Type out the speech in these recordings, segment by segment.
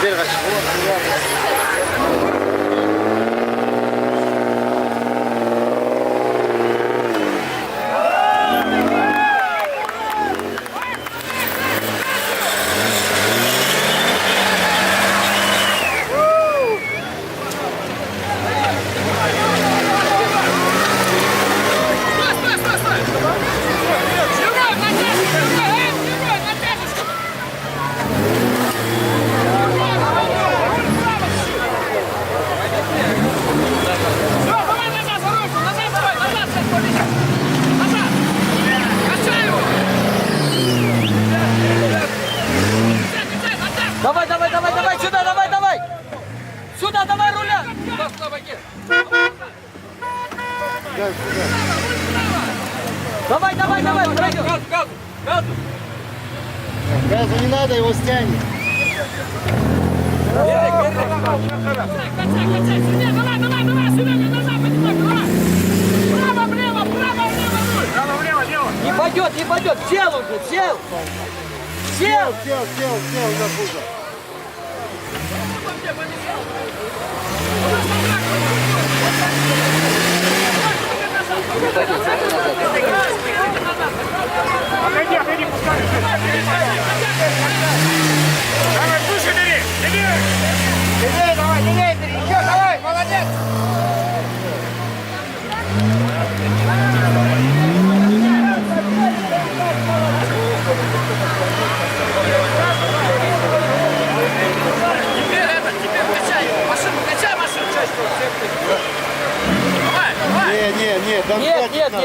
Ver kaç. Давай, давай, давай, давай, сюда, давай, давай! Сюда, давай, руля! Давай, давай, давай, пройдем! Газу не надо, его стянет. Качай, качай, сюда, давай, давай, давай, сюда, назад, поднимай, давай! Право, влево, право, влево, право, влево, лево! Не пойдет, не пойдет, сел уже, сел! Сел! Сел на кузов. Отойди, отойди, пускай.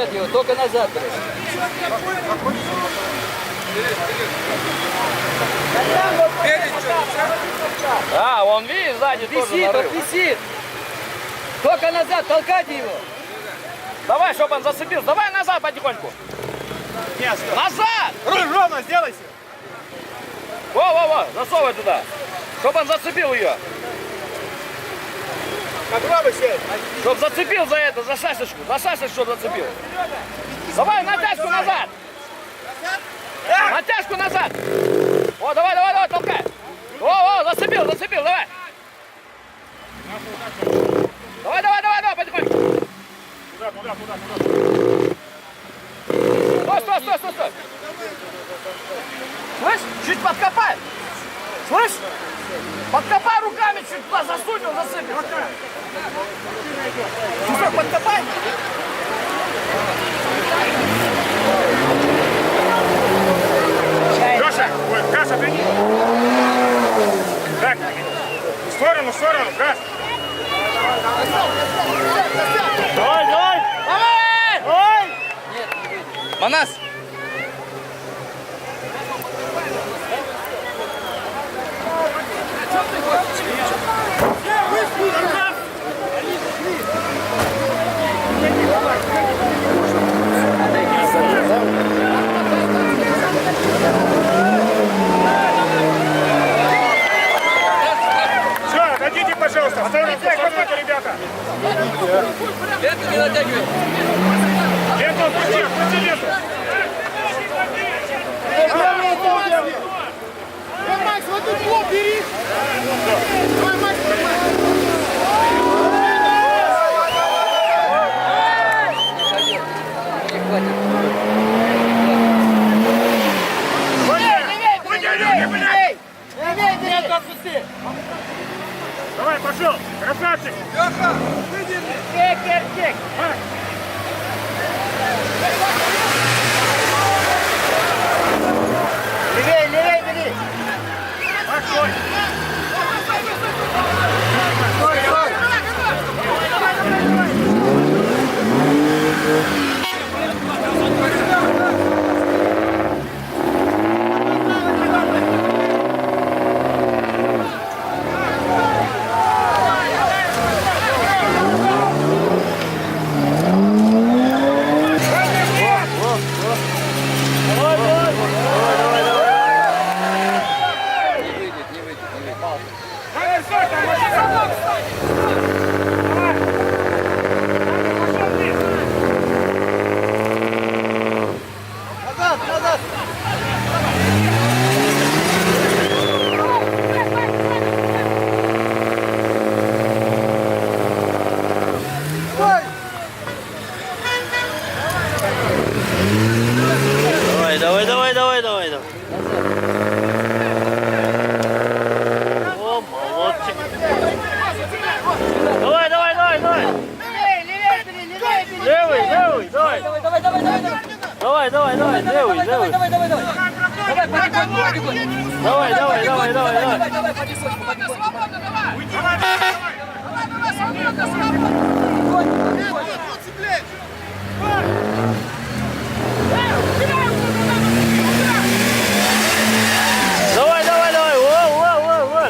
назад его, только назад. Брось. А, он видишь, сзади тоже Висит, нарыв. он висит. Только назад, толкайте его. Давай, чтобы он зацепил. Давай назад потихоньку. Назад! Ровно сделайся. Во-во-во, засовывай туда. Чтобы он зацепил ее. Как баба сядь. Чтоб зацепил за это, за шашечку. За шашечку, чтоб зацепил. Давай натяжку назад. Натяжку назад. О, давай, давай, давай, толкай. О, зацепил, зацепил, давай. Давай, давай, давай, давай, потихоньку. Стой. Слышь, чуть подкопай. Слышь? Подкопай руками, чуть туда засунь, засыпь. Чуть подкопай. Леша, ой, газ отойди. Так, в сторону, газ. Давай. Давай! Манас! Все, отойдите, пожалуйста. В сторону, ребята. Это не натягивай. Ленту отпусти ленту. Макс, вот тут лоб бери. Давай, Макс, Давай, пошел. Красавчик. левей бери. Пошел. Назад. Стой. Давай. О, молодчик. Давай. Левей бери. Левый, давай. Давай. Левый. Давай, потихоньку. Давай. Давай, потихоньку. Давай. Во.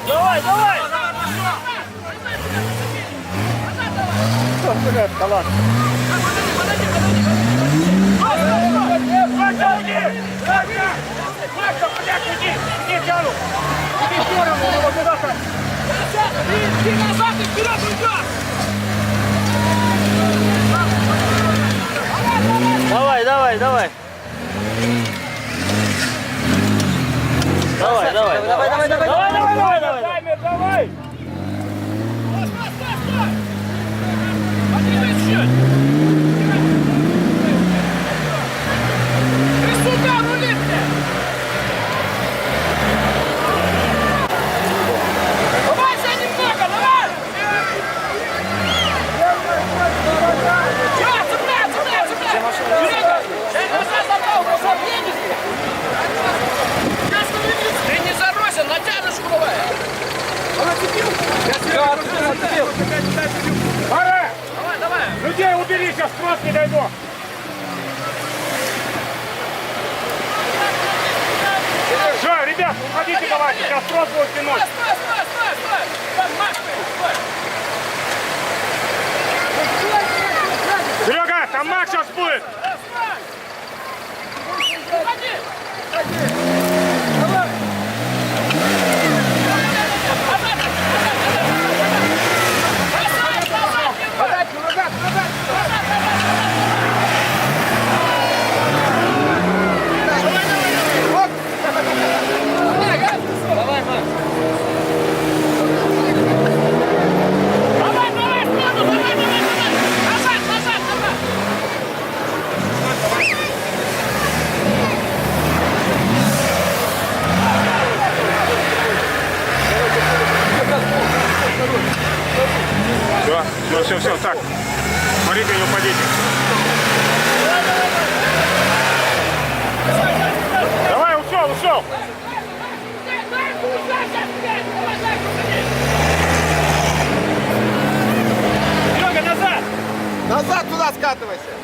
Давай. Калаш. Иди, тяну. Иди в сторону, его куда-то. Иди назад и вперед, уйдешь! Давай. Давай. Таймер, давай. Стой! Подвигай чуть! Ты сюда, рули, блядь! Давайся немного, давай! Чё, цепляй! Сейчас назад забрал, пошел, едешь! Ты не заросен, натянушку давай! Пора. Давай! Людей убери, сейчас к вас не дойду. давай, сейчас трос будет тянуть. Стой! Стой, Маш, стой! Серега, там Макс сейчас будет. Уходи! Давай, Макс. Давай, сразу, давай! Назад! Все, так. Смотрите, не упадите. Давай, ушел. Серега, назад. Назад туда скатывайся.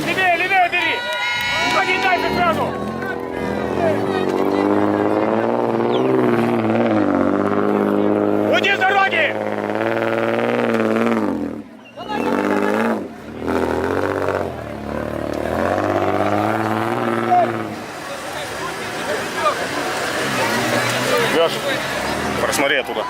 Серега, левее бери. Уходи дальше сразу. Уйди с дороги. Леш, просмотри оттуда.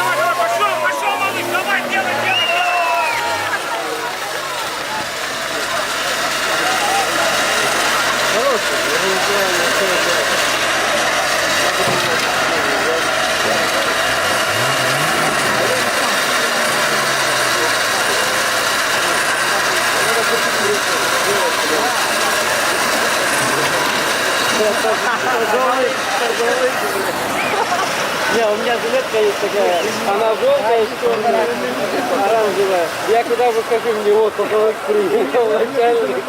Давай, пошел, малыш, давай, делай. Не, у меня жилетка есть такая, она желтая, черная, оранжевая. Я когда выхожу в него, то приехал начальник.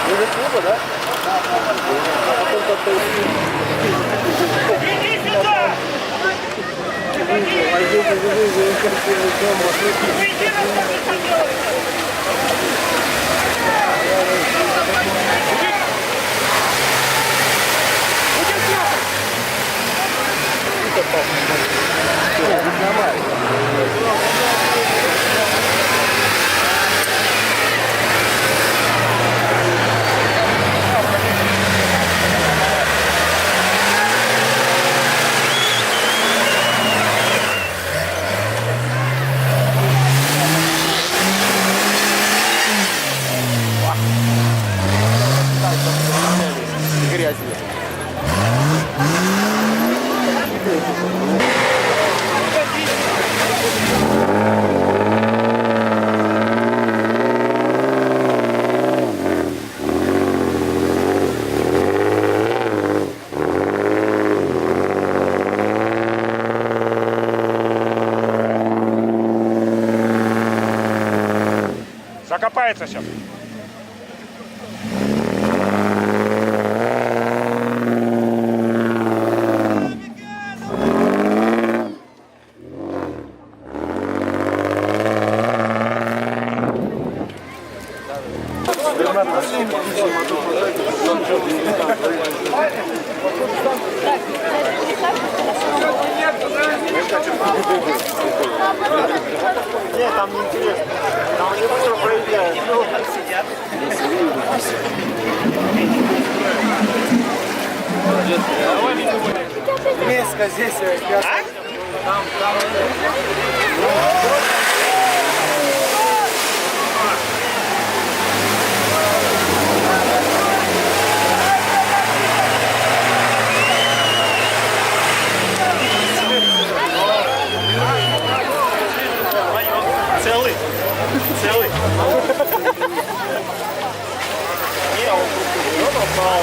Вы из клуба, да? А потом как-то Иди сюда! пойдем, Иди на что делать! Закопается сейчас. Нет, там не интересно. Там они быстро проезжают. Сидят. Место здесь. Целый. Целый. Не, он попал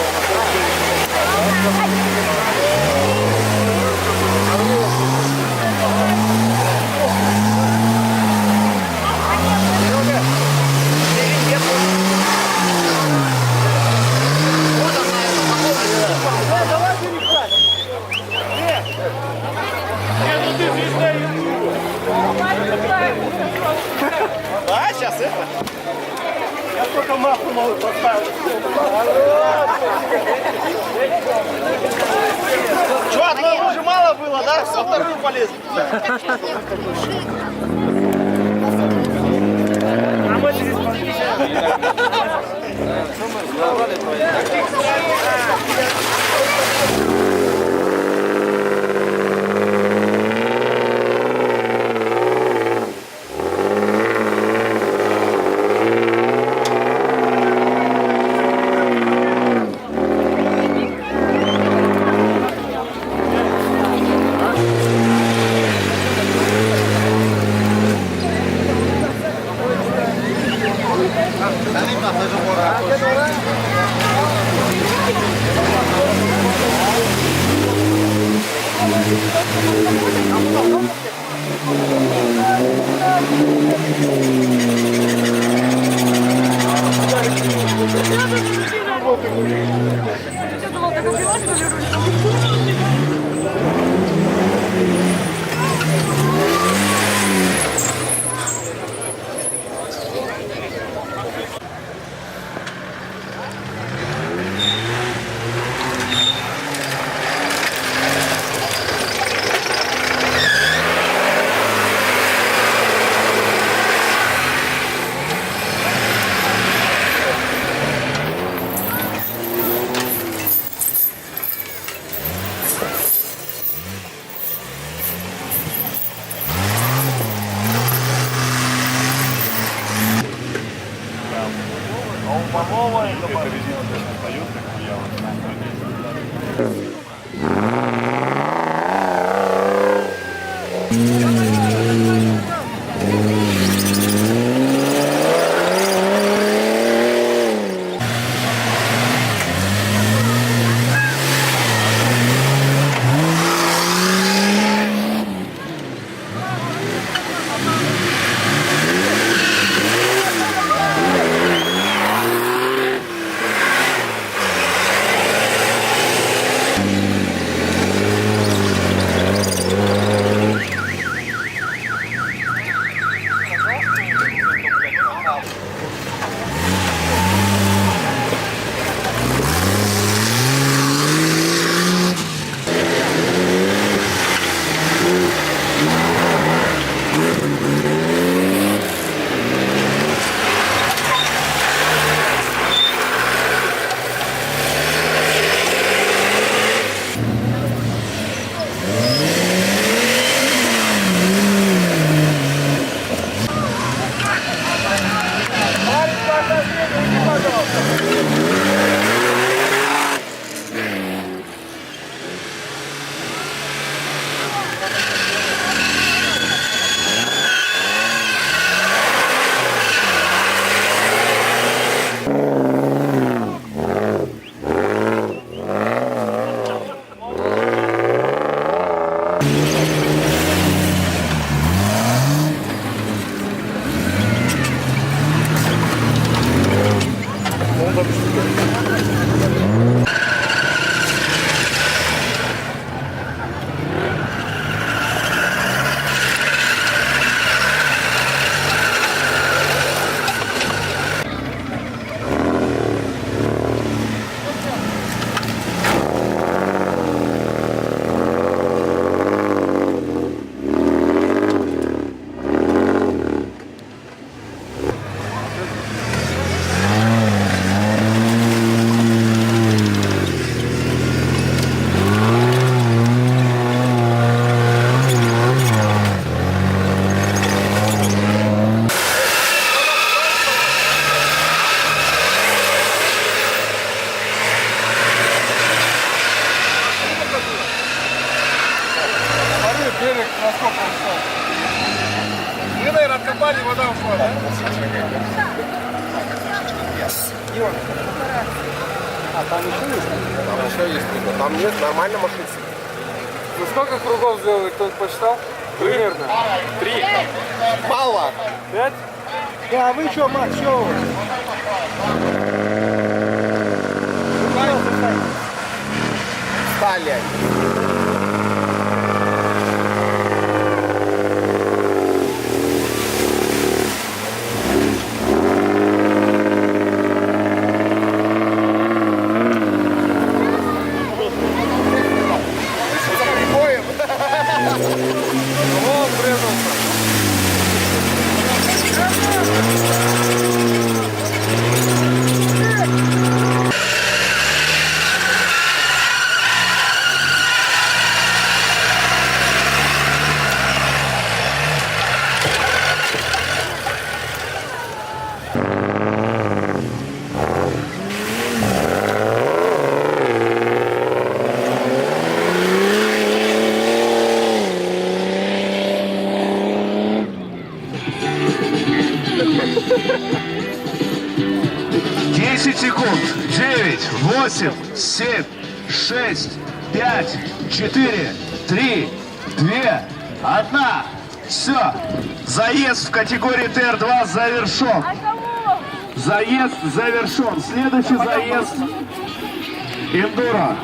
Да, сейчас это. Я только маху могу поставить. Что, одного уже мало было, да? Со вторую полез. А мы здесь сзади вода ушла, да? Там еще есть. Там нет, нормально машин. Ну сколько кругов сделали, кто-то посчитал? Примерно. 3. Мало. 5? Да, вы что, Макс, что вы? Стали. О, врезался. Секунд. 9, 8, 7, 6, 5, 4, 3, 2, 1. Все. Заезд в категории ТР-2 завершен. Заезд завершен. Следующий заезд. Эндуро.